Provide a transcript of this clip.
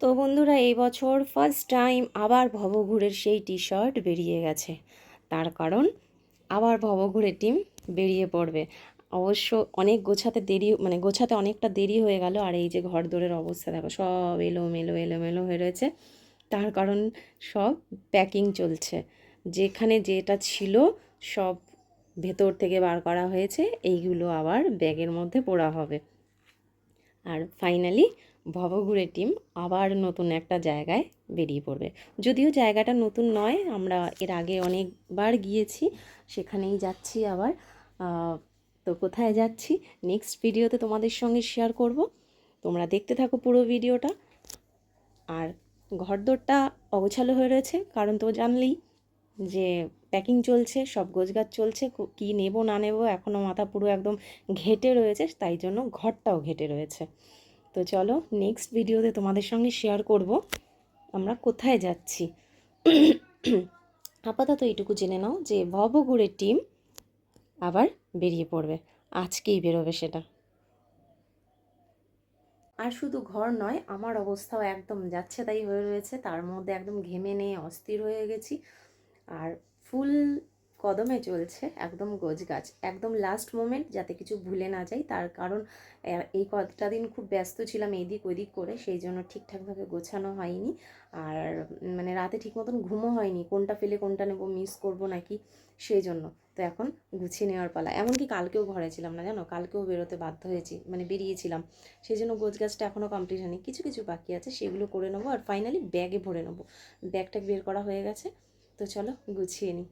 তো বন্ধুরা, এই বছর ফার্স্ট টাইম আবার ভবঘুরের সেই টি শার্ট বেরিয়ে গেছে। তার কারণ আবার ভবঘুরের টিম বেরিয়ে পড়বে। অবশ্য অনেক গোছাতে দেরি, মানে গোছাতে অনেকটা দেরি হয়ে গেল। আর এই যে ঘরদোরের অবস্থা দেখো, সব এলোমেলো এলোমেলো হয়ে রয়েছে। তার কারণ সব প্যাকিং চলছে। যেখানে যেটা ছিল সব ভেতর থেকে বার করা হয়েছে, এইগুলো আবার ব্যাগের মধ্যে পোড়া হবে। আর ফাইনালি ভবঘুরে টিম আবার নতুন একটা জায়গায় বেরিয়ে পড়বে। যদিও জায়গাটা নতুন নয়, আমরা এর আগে অনেকবার গিয়েছি, সেখানেই যাচ্ছি আবার। তো কোথায় যাচ্ছি নেক্সট ভিডিওতে তোমাদের সঙ্গে শেয়ার করব, তোমরা দেখতে থাকো পুরো ভিডিওটা। আর ঘরদোরটা অগোছালো হয়ে রয়েছে, কারণ তো জানলেই যে প্যাকিং চলছে, সব গোছগাছ চলছে। কী নেব না নেব এখনও মাথা পুরো একদম ঘেঁটে রয়েছে, তাই জন্য ঘরটাও ঘেঁটে রয়েছে। তো চলো নেক্সট ভিডিওতে তোমাদের সঙ্গে শেয়ার করব আমরা কোথায় যাচ্ছি। আপাতত এইটুকু জেনে নাও যে ভবঘুরের টিম আবার বেরিয়ে পড়বে, আজকেই বেরোবে সেটা। আর শুধু ঘর নয়, আমার অবস্থাও একদম যাচ্ছে তাই হয়ে রয়েছে। তার মধ্যে একদম ঘেমে নিয়ে অস্থির হয়ে গেছি। আর ফুল কদমে চলছে একদম গোছগাছ, একদম লাস্ট মোমেন্ট, যাতে কিছু ভুলে না যাই। তার কারণ এই কয়েকটা দিন খুব ব্যস্ত ছিলাম এইদিক ওইদিক করে, সেই জন্য ঠিকঠাকভাবে গোছানো হয়নি। আর মানে রাতে ঠিক মতন ঘুমও হয়নি, কোনটা ফেলে কোনটা নেবো, মিস করবো নাকি, সেই জন্য। তো এখন গুছিয়ে নেওয়ার পালা। এমনকি কালকেও ঘরে ছিলাম না, জানো, কালকেও বেরোতে বাধ্য হয়েছি, মানে বেরিয়েছিলাম। সেই জন্য গোছগাছটা এখনও কমপ্লিট হয়নি, কিছু কিছু বাকি আছে, সেগুলো করে নেবো। আর ফাইনালি ব্যাগে ভরে নেবো। ব্যাগটা বের করা হয়ে গেছে, তো চলো গুছিয়ে নিই।